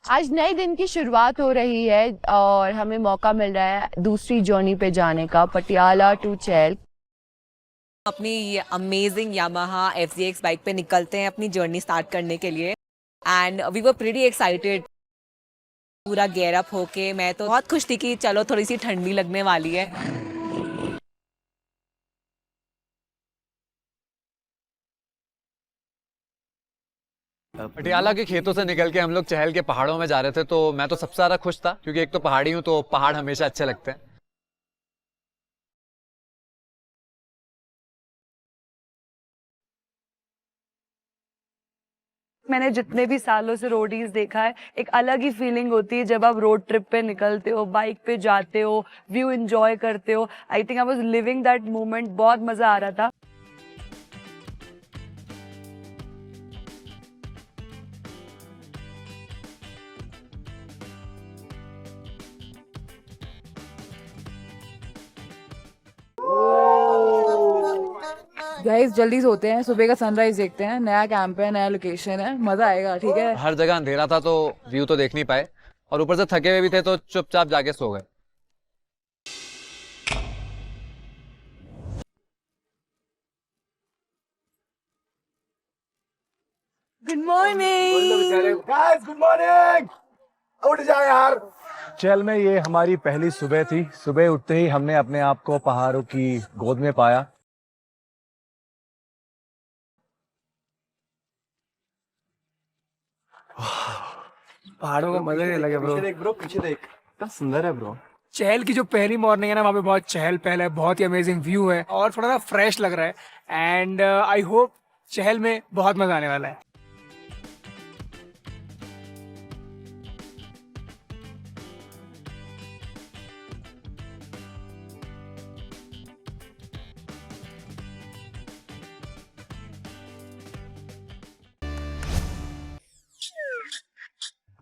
आज नए दिन की शुरुआत हो रही है और हमें मौका मिल रहा है दूसरी जर्नी पे जाने का, पटियाला टू चैल। अपनी ये अमेजिंग यामाहा FZX बाइक पे निकलते हैं अपनी जर्नी स्टार्ट करने के लिए and we were pretty excited. पूरा गेयर अप होके मैं तो बहुत खुश थी कि चलो थोड़ी सी ठंडी लगने वाली है। पटियाला के खेतों से निकल के हम लोग चहल के पहाड़ों में जा रहे थे, तो मैं तो सबसे ज्यादा खुश था क्योंकि एक तो पहाड़ी हूँ, तो पहाड़ हमेशा अच्छे लगते हैं। मैंने जितने भी सालों से रोडीज देखा है, एक अलग ही फीलिंग होती है जब आप रोड ट्रिप पे निकलते हो, बाइक पे जाते हो, व्यू एंजॉय करते हो। I think I was living that moment. बहुत मजा आ रहा था। गाइस जल्दी सोते हैं, सुबह का सनराइज देखते हैं। नया कैंप है, नया लोकेशन है, मजा आएगा। ठीक है, हर जगह अंधेरा था तो व्यू तो देख नहीं पाए, और ऊपर से थके हुए भी थे तो चुपचाप जाके सो गए। Good morning guys, good morning. उठ जाओ यार। चल में ये हमारी पहली सुबह थी। सुबह उठते ही हमने अपने आप को पहाड़ों की गोद में पाया। पहाड़ों का मजा ही लगे ब्रो। पीछे देख ब्रो, पीछे देख, कितना सुंदर है ब्रो। चहल की जो पहली मॉर्निंग है ना, वहाँ पे बहुत चहल पहल है, बहुत ही अमेजिंग व्यू है और थोड़ा सा फ्रेश लग रहा है। एंड आई होप चहल में बहुत मजा आने वाला है।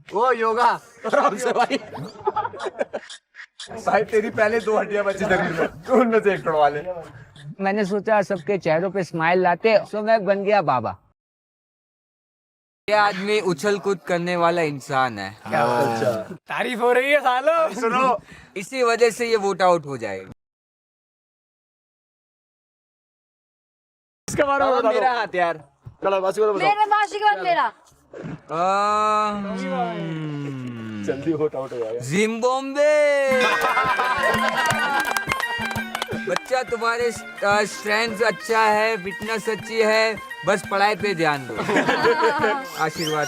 ओ योगा आराम से भाई। भाई तेरी पहले 2 हड्डियां बची शरीर में, तू उनमें से एक तोड़वा ले। मैंने सोचा सबके चेहरों पे स्माइल लाते, तो मैं बन गया बाबा। ये आदमी उछल कूद करने वाला इंसान है। तारीफ हो रही है सालो। सुनो, इसी वजह से ये वोट आउट हो जाएगा। इसके बारे में बता दो। मेरा हाथ यार। चलो बासी को बताओ। मेरे मासी के बाद मेरा। जल्दी होट आउट हो जाएगा। जिम्बाब्वे। बच्चा तुम्हारे स्ट्रेंथ अच्छा है, फिटनेस अच्छी है, बस पढ़ाई पे ध्यान दो। आशीर्वाद।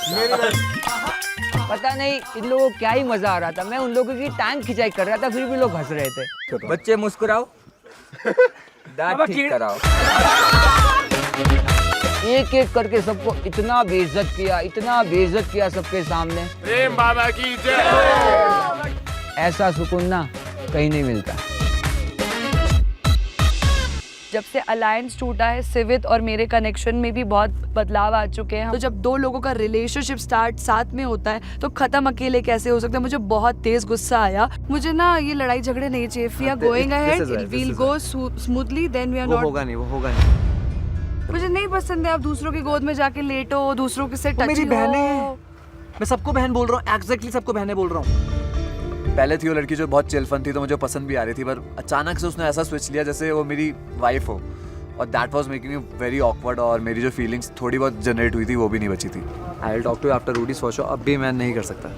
पता नहीं इन लोगों को क्या ही मजा आ रहा था। मैं उन लोगों की टांग खिंचाई कर रहा था, फिर भी लोग हंस रहे थे। बच्चे मुस्कुराओ, दांत ठीक कराओ। एक एक करके सबको इतना बेइज्जत किया, इतना बेइज्जत किया सबके सामने। प्रेम बाबा की जय। ऐसा सुकून ना कहीं नहीं मिलता। जब से अलायंस टूटा है, सिवित और मेरे कनेक्शन में भी बहुत बदलाव आ चुके हैं। तो जब 2 लोगों का रिलेशनशिप स्टार्ट साथ में होता है तो खत्म अकेले कैसे हो सकता है। मुझे बहुत तेज गुस्सा आया। मुझे ना ये लड़ाई झगड़े नहीं चाहिए। We are going ahead, we'll go smoothly, then we are not. वो होगा नहीं। मुझे नहीं पसंद है आप दूसरों की गोद में जाके लेटो, दूसरों के से टच मेरी हो। बहनें हैं। मैं सबको बहन बोल रहा हूँ, एग्जैक्टली सबको बहनें बोल रहा हूँ। पहले थी वो लड़की जो बहुत चिल फन थी, तो मुझे पसंद भी आ रही थी, पर अचानक से उसने ऐसा स्विच लिया जैसे वो मेरी वाइफ हो, और that was making me very awkward. और मेरी जो फीलिंग्स थोड़ी बहुत जनरेट हुई थी वो भी नहीं बची थी। I will talk to you after Roadies for show. अब भी मैं नहीं कर सकता,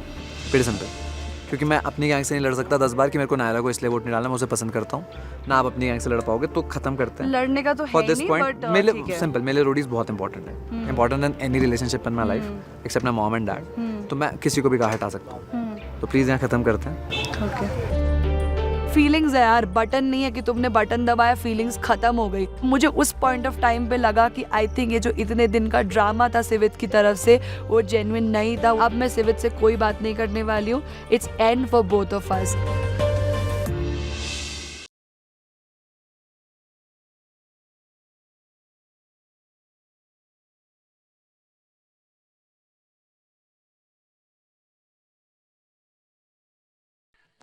फिर सिंपल, क्योंकि मैं अपनी गैंग से नहीं लड़ सकता 10 बार कि मेरे को नायरा को इसलिए वोट नहीं डालना, मैं उसे पसंद करता हूँ ना। आप अपनी गैंग से लड़ पाओगे तो खत्म करते हैं। लड़ने का तो है फॉर ही दिस नहीं, पॉइंट but, मेरे ठीक है। सिंपल, मेरे रोडीज बहुत इंपॉर्टेंट है, important in any relationship in my life except my mom and dad. तो मैं किसी को भी कहा हटा सकता हूँ, तो प्लीज यहाँ खत्म करते हैं। फीलिंग्स है यार, बटन नहीं है कि तुमने बटन दबाया फीलिंग्स खत्म हो गई। मुझे उस पॉइंट ऑफ टाइम पे लगा कि आई थिंक ये जो इतने दिन का ड्रामा था सिवित की तरफ से, वो जेन्युइन नहीं था। अब मैं सिवित से कोई बात नहीं करने वाली हूँ। It's and for both of us.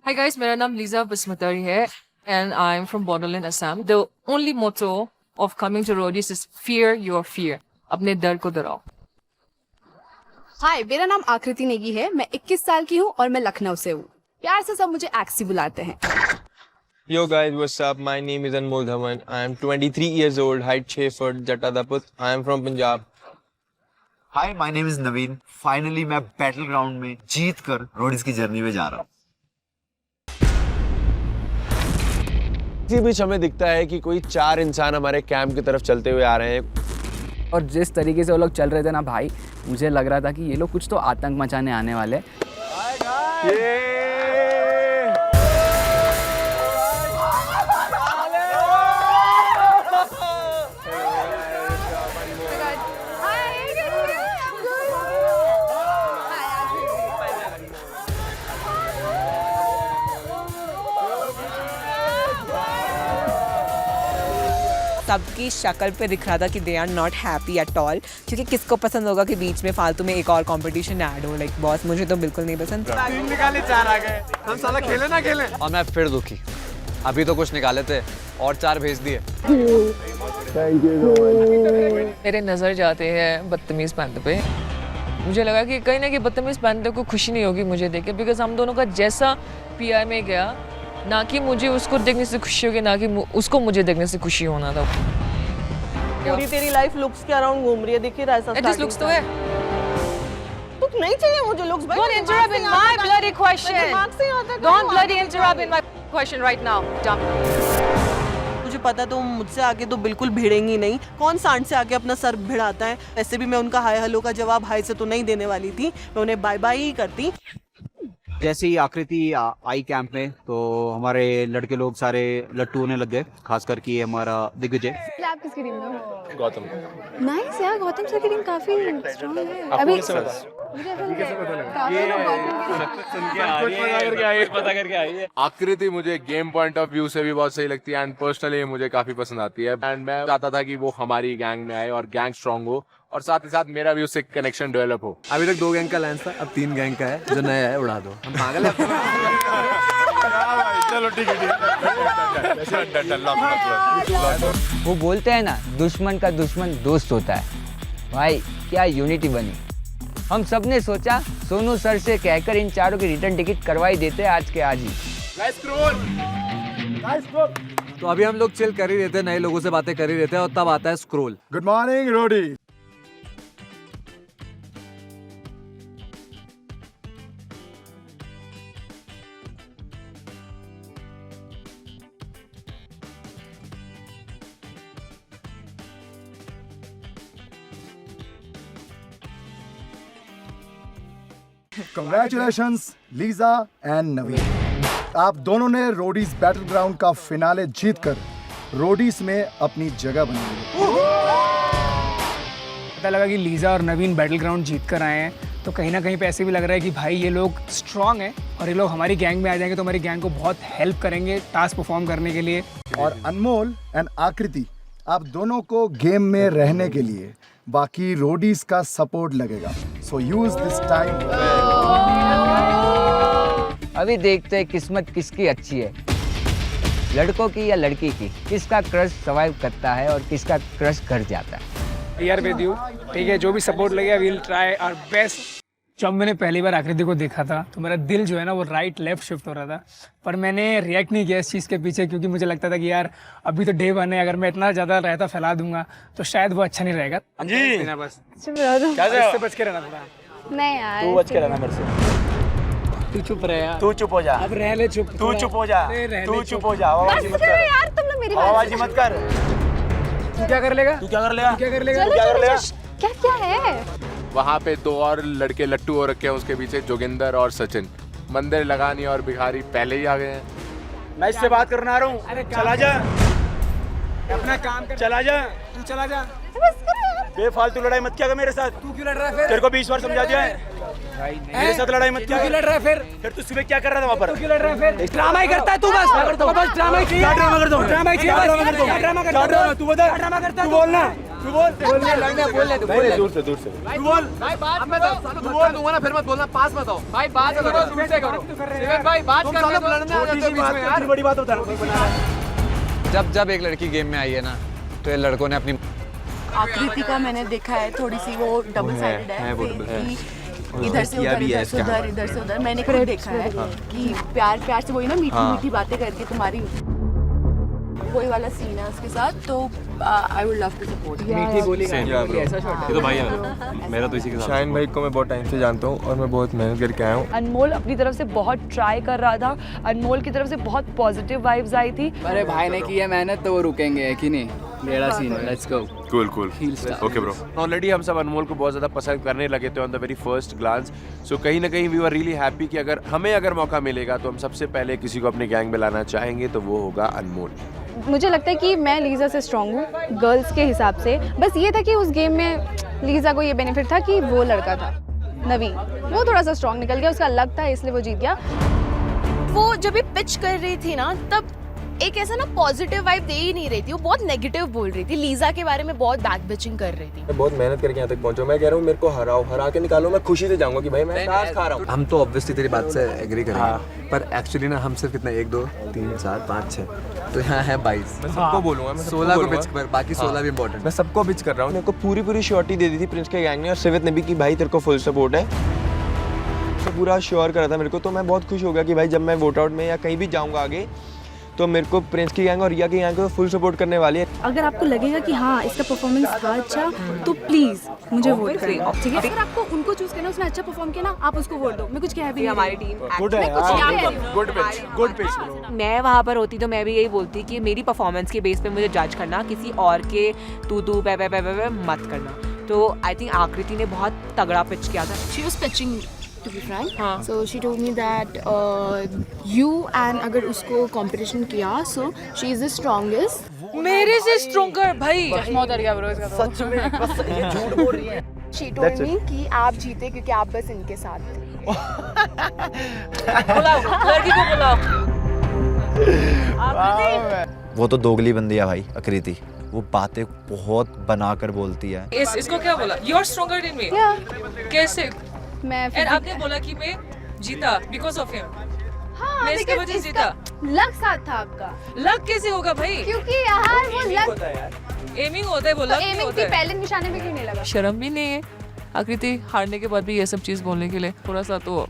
Hi guys, मेरा नाम लीजा बसमतारी है and I'm from Borderland, Assam. The only motto of coming to Roadies is fear your fear. अपने डर को डराओ। हाय, मेरा नाम आकृति नेगी है। मैं 21 साल की हूँ और मैं लखनऊ से हूँ। प्यार से सब मुझे एक्सी बुलाते हैं। Yo guys, what's up? My name is Anmol Dhawan. I am 23 years old, height 6 foot, Jatta Daput. I am from Punjab. Hi my name is Naveen. Finally मैं बैटल ग्राउंड में जीत कर रोडीज की journey में जा रहा हूँ। इसी बीच हमें दिखता है कि कोई 4 इंसान हमारे कैंप की तरफ चलते हुए आ रहे हैं। और जिस तरीके से वो लोग चल रहे थे ना भाई, मुझे लग रहा था कि ये लोग कुछ तो आतंक मचाने आने वाले। सबकी शक्ल पे दिख रहा था कि they are not happy at all, क्योंकि किसको पसंद होगा कि बीच में फालतू में एक और कंपटीशन ऐड हो। लाइक बॉस, मुझे तो बिल्कुल नहीं पसंद। 3 निकाले 4 आ गए, हम साला खेले ना खेले। और मैं फिर दुखी, अभी तो कुछ निकाले थे और 4 भेज दिए। मेरे नज़र जाते हैं बदतमीज़ पैंथर पे। मुझे लगा कि कहीं ना कहीं बदतमीज़ पैंथर को खुशी नहीं होगी मुझे देख के, बिकॉज हम दोनों का जैसा पीआई में गया, ना कि मुझे उसको देखने से खुशी होगी, ना कि उसको मुझे देखने से खुशी होना था। पूरी तेरी लाइफ लुक्स के अराउंड घूम रही है, दिख ही रहा है सब। एटलीस्ट लुक्स तो है। तो नहीं चाहिए मुझे looks. Don't interrupt in my bloody question. Don't bloody interrupt in my question right now. मुझे पता है तो मुझसे आगे तो बिल्कुल भिड़ेंगी नहीं। कौन सांड से आगे अपना सर भिड़ाता है। ऐसे भी मैं उनका हाय हेलो का जवाब हाय से तो नहीं देने वाली थी, मैं उन्हें बाय बाय ही करती। जैसे ही आकृति आई कैंप में तो हमारे लड़के लोग सारे लट्टू होने लग गए, खासकर कि हमारा दिग्विजय। आप किसकी टीम में हो? गौतम। नाइस यार, गौतम सर की टीम काफी स्ट्रांग है। अभी मुझे ऐसा काफी लोग पता करके आई है। आकृति मुझे गेम पॉइंट ऑफ व्यू से भी बहुत सही लगती है एंड पर्सनली मुझे काफी पसंद आती है एंड मैं चाहता था कि वो हमारी गैंग में आए और गैंग स्ट्रांग हो और साथ ही साथ मेरा भी उससे कनेक्शन डेवलप हो। अभी तक 2 गैंग का लाइन था, अब 3 गैंग का है। जो नया है उड़ा दो। हम पागल हैं। चलो ठीक है। वो बोलते हैं ना, दुश्मन का दुश्मन दोस्त होता है। भाई क्या यूनिटी बनी। हम सब ने सोचा सोनू सर से कहकर इन चारों की रिटर्न टिकट करवाई देते आज के आज ही। तो अभी हम लोग चिल कर ही रहते हैं, नए लोगों से बातें कर ही रहते हैं और तब आता है scroll. Good morning roadie. Congratulations, Liza and Naveen. आप दोनों ने रोडीज बैटल ग्राउंड का फिनाले जीतकर रोडीज में अपनी जगह बना ली। पता लगा कि लीजा और नवीन बैटल ग्राउंड जीत कर आए हैं, तो कहीं ना कहीं पे ऐसे भी लग रहा है कि भाई ये लोग स्ट्रांग हैं और ये लोग हमारी गैंग में आ जाएंगे तो हमारी गैंग को बहुत हेल्प करेंगे टास्क परफॉर्म करने के लिए। और अनमोल एंड आकृति, आप दोनों को गेम में रहने के लिए बाकी रोडीज का सपोर्ट लगेगा, सो यूज दिस टाइम। अभी देखते हैं किस्मत किसकी अच्छी है, लड़कों की या लड़की की। किसका क्रश सर्वाइव करता है और किसका क्रश कर जाता है। यार विद यू, ठीक है, जो भी सपोर्ट लगेगा we will try our best. जब मैंने पहली बार आकृति को देखा था तो मेरा दिल जो है ना वो राइट लेफ्ट शिफ्ट हो रहा था, पर मैंने रिएक्ट नहीं किया इस चीज़ के पीछे, क्योंकि मुझे लगता था कि यार अभी तो डे 1 है, अगर मैं इतना ज़्यादा रायता फैला दूंगा तो शायद वो अच्छा नहीं रहेगा। जी बस इससे बच के रहना थोड़ा। नहीं यार, तू बच के रहना मेरे से। तू चुप रहे यार। तू चुप हो जा। अब रह ले चुप। तू चुप हो जा। तू चुप हो जा। आवाज़ मत कर यार, तुम लोग मेरी बात आवाज़ मत कर। तू क्या कर लेगा? तू क्या कर लेगा? क्या कर लेगा? तू क्या कर लेगा? क्या क्या है? वहाँ पे 2 और लड़के लट्टू हो रखे हैं, उसके पीछे जोगिंदर और सचिन। मंदिर लगानी और भिखारी पहले ही आ गए हैं। मैं इससे बात करना आ रहा हूँ। चला जा, अपना काम कर। चला जा, तू चला जा। बेफालतू लड़ाई मत किया कर मेरे साथ। तू क्यों लड़ रहा है फिर? तेरे को 20 बार समझा दिया है। मेरे साथ लड़ाई मत किया। क्यों लड़ रहा है फिर तू सुबह क्या कर रहा था वहाँ पर? तू क्यों लड़ रहा है फिर? ड्रामा ही करता है तू बस। बस ड्रामा ही चाहिए। क्या ड्रामा करता हूँ? ड्रामा ही चाहिए। क्या ड्रामा करता हूँ? क्या ड्रामा करता है? क्या ड्रामा? तू बता। ड्रामा करता है तू बोलना। तू बोल। बोल ले। दूर से दूर से। तू बोल। भाई बात मत करो, तू बोल दूंगा ना, फिर मत बोलना, पास मत आओ। भाई बात करो, दूर से करो। शिवन भाई बात करने दो, लड़ने आ जाते हो बीच में यार। बड़ी बात बता। जब एक लड़की गेम में आई है ना, तो ये लड़कों ने अपनी आकृति का मैंने देखा है, थोड़ी सी वो डबल साइडेड है, इधर से उधर, इधर से उधर, इधर से उधर। मैंने खुद देखा है कि प्यार प्यार से वही ना मीठी मीठी बातें करके तुम्हारी वही वाला सीन है उसके साथ, तो I would love to support. मीठी बोली ऐसा शॉट तो भाई मेरा तो इसी के साथ। शाहीन भाई को मैं बहुत टाइम से जानता हूँ और मैं बहुत मेहनत करके आया हूँ। अनमोल अपनी तरफ से बहुत ट्राई कर रहा था, अनमोल की तरफ से बहुत पॉजिटिव वाइब्स आई थी। अरे भाई ने की है मेहनत तो वो रुकेंगे है कि नहीं? मेरा सीन है, let's go. Cool okay bro. Already हम सब अनमोल को बहुत ज़्यादा पसंद करने लगे थे on the very first glance. So कहीं ना कहीं वी वर रियली हैप्पी कि अगर मौका मिलेगा तो हम सबसे पहले किसी को अपने गैंग में लाना चाहेंगे तो वो होगा अनमोल। मुझे लगता है कि मैं लीज़ा से स्ट्रॉन्ग हूँ गर्ल्स के हिसाब से। बस ये था कि उस गेम में लीज़ा को ये बेनिफिट था कि वो लड़का था नवी, वो थोड़ा सा स्ट्रॉन्ग निकल गया, उसका लक था इसलिए वो जीत गया। वो जब भी पिच कर रही थी ना, तब एक ऐसा ना पॉजिटिव वाइब दे ही नहीं रही थी, वो बहुत नेगेटिव बोल रही थी, लीजा के बारे में बहुत बैक बिचिंग कर रही थी। मैं बहुत मेहनत करके यहाँ तक पहुँचा। मैं कह रहा हूँ मेरे को हरा के निकालो, मैं खुशी से जाऊंगा कि भाई मैं टास्क खा रहा हूँ। हम तो ऑब्वियसली तेरी बात से एग्री करेंगे, पर एक्चुअली ना हम सिर्फ कितना 1 2 3 4 5 6 तो यहाँ है 22। मैं सबको बोलूंगा, मैं 16 को पिच कर, बाकी 16 भी इम्पोर्टेंट। मैं सबको पिच कर रहा हूँ। मेरे को पूरी श्योरिटी दे दी थी प्रिंस के गैंग ने और सिवित ने भी कि भाई तेरे को फुल सपोर्ट है, तो पूरा श्योर करा था मेरे को। तो मैं बहुत खुश हो गया कि भाई जब मैं वोट आउट में या कहीं भी जाऊँगा आगे तो मेरे को प्रिंस की गैंग और रिया की गैंग को फुल सपोर्ट करने वाली है। अगर आपको लगेगा कि हाँ इसका परफॉर्मेंस था अच्छा तो प्लीज मुझे वोट करें, ठीक है? अगर आपको उनको चूज करना, उसने अच्छा परफॉर्म किया ना, आप उसको वोट दो। मैं कुछ कह भी नहीं, हमारी टीम गुड पिच। मैं वहाँ पर होती तो मैं भी यही बोलती कि मेरी परफॉर्मेंस के बेस पे मुझे जज करना, किसी और के तू पे मत करना। तो आई थिंक आकृति ने बहुत तगड़ा पिच किया था। She was pitching to be frank. So she told me that you and अगर उसको competition किया, so she is the strongest. मेरे से स्ट्रॉन्गर भाई। चश्मा उतर गया ब्रो इसका। सच में बस ये झूठ बोल रही है। She told me कि आप जीते क्योंकि आप बस इनके साथ थे। बुलाओ लड़की को बुलाओ। वो तो दोगली बंदी है भाई आकृति, वो बातें बहुत बनाकर बोलती है। इसको क्या बोला? You are stronger than me. कैसे? मैं एंड आपने बोला कि मैं जीता बिकॉज ऑफ हिम। मैं इसकी वजह से जीता। लक साथ था आपका। लक कैसे होगा भाई? क्योंकि यार वो लक एमिंग होता है, वो लक नहीं होता है। पहले निशाने पे क्यों नहीं लगा? शर्म भी नहीं है आकृति हारने के बाद भी ये सब चीज बोलने के लिए? थोड़ा सा तो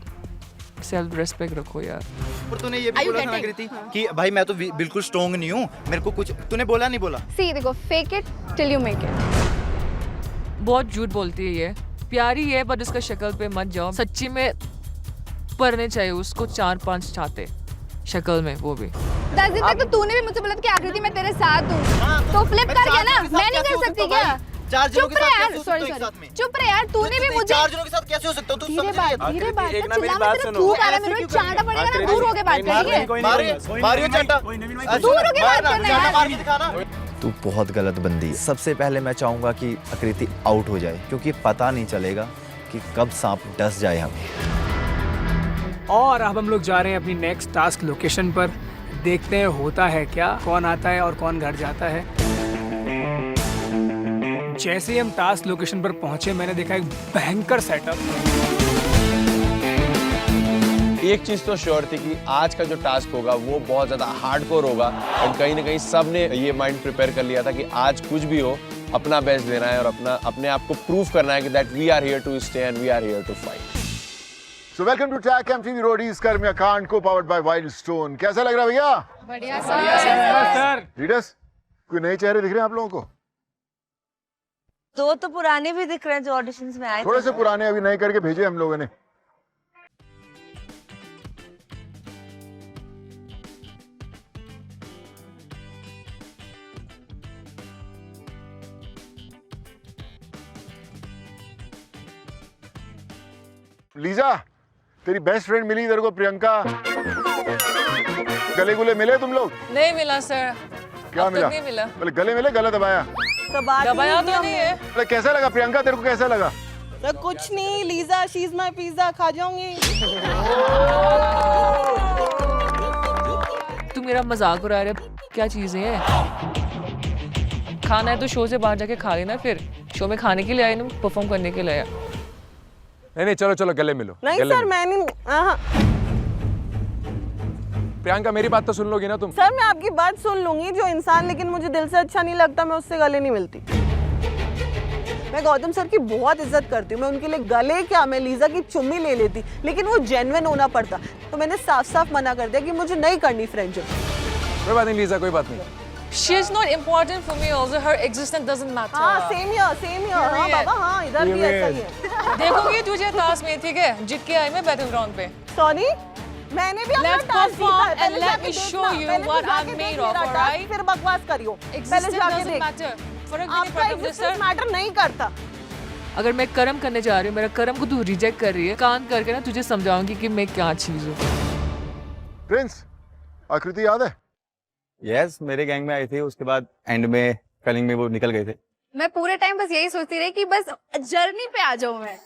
सेल्फ रेस्पेक्ट रखो यार। और तूने ये भी बोला था आकृति कि भाई मैं तो बिल्कुल स्ट्रॉन्ग नहीं हूँ, मेरे को कुछ तूने बोला नहीं बोला? सी देखो, fake it till you make it. बहुत झूठ बोलती है ये, प्यारी है बट इसका शक्ल पे मत जाओ। सच्ची में पढ़ने चाहिए उसको 4-5 छाते शक्ल में, वो भी। 10 दिन तक तो तूने भी मुझसे बोला था कि आकृति मैं तेरे साथ हूँ, तो फ्लिप कर गया ना। मैं नहीं कर सकती क्या? चुप रहे यार, सॉरी चुप रहे यार। तूने भी मुझे 4 जनों के साथ कैसे हो सकता? तू धीरे बात चिल्ला मत, तेरा थूक आ रहा है, मेरे को चाटा पड़ेगा ना। दूर होके बात करिए, मारियो चाटा, दूर होके बात करना यार। तू बहुत गलत बंदी है। सबसे पहले मैं चाहूंगा कि आकृति आउट हो जाए, क्योंकि पता नहीं चलेगा कि कब सांप डस जाए हमें। और अब हम लोग जा रहे हैं अपनी नेक्स्ट टास्क लोकेशन पर। देखते हैं होता है क्या, कौन आता है और कौन घर जाता है। जैसे ही हम टास्क लोकेशन पर पहुंचे, मैंने देखा एक भयंकर सेटअप। एक चीज तो श्योर थी कि आज का जो टास्क होगा वो बहुत ज्यादा हार्डकोर होगा और कहीं ना कहीं सब ने ये माइंड प्रिपेयर कर लिया था कि आज कुछ भी हो अपना बेस्ट देना है और अपने आप को प्रूव करना है कि that we are here to stay and we are here to fight. So welcome to track camp TV Roadies कर्मकांड को पावर्ड बाय वाइल्ड स्टोन। कैसा लग रहा है भैया? बढ़िया सर। लीडर्स, कोई नए चेहरे दिख रहे हैं आप लोगों को? दो तो पुराने भी दिख रहे हैं जो ऑडिशंस में आए थोड़े से पुराने अभी नए करके भेजे हम लोगों ने। लीजा, तेरी बेस्ट फ्रेंड मिली तेरे को, प्रियंका। गले गुले मिले तुम लोग? नहीं मिला सर। क्या मिला? नहीं मिला। बोले गले मिले, गला दबाया? दबाया तो नहीं है। बोले कैसा लगा प्रियंका, तेरे को कैसा लगा? तो कुछ नहीं, Lisa she is my pizza, खा जाऊंगी। तू मेरा मजाक उड़ा रहे, क्या चीजें हैं? खाना है तो शो से बाहर जाके खा लेना, फिर शो में खाने के लिए आए ना, परफॉर्म करने के लिए आया। नहीं चलो गले मिलो। नहीं सर, मैं नहीं। प्रियंका मेरी बात तो सुन लोगी ना तुम? सर मैं आपकी बात सुन लूंगी, जो इंसान लेकिन मुझे दिल से अच्छा नहीं लगता मैं उससे गले नहीं मिलती। मैं गौतम सर की बहुत इज्जत करती हूँ, मैं उनके लिए गले क्या, मैं लीजा की चुम्मी ले लेती, लेकिन वो जेन्युइन होना पड़ता। तो मैंने साफ साफ मना कर दिया कि मुझे नहीं करनी फ्रेंडशिप। कोई बात नहीं लीजा, कोई बात नहीं। She is not important for me also. Her existence doesn't matter. हाँ सेम हियर। हाँ बाबा, हाँ इधर भी ऐसा ही है। देखूंगी तुझे टास्क में, ठीक है? जीत के आई मैं बैटल ग्राउंड पे। सोनी, मैंने भी अपना Let's टास्क जीता है, perform and let me show you what I'm made of, alright? फिर बकवास करियो, पहले Existence जाके doesn't देख। matter. फर्क भी नहीं आपका पड़ता मुझे existence सर। मैटर नहीं करता। अगर मैं कर्म करने जा रही हूँ, मेरा कर्म को तू रिजेक्ट कर रही है, कान करके ना तुझे समझाऊंगी कि मैं क्या चीज हूँ। प्रिंस, आकृति याद है? यस, मेरे गैंग में आई थी, उसके बाद एंड में कलिंग में वो निकल गए थे। मैं पूरे टाइम बस यही सोचती रही कि बस जर्नी पे आ जाऊं मैं,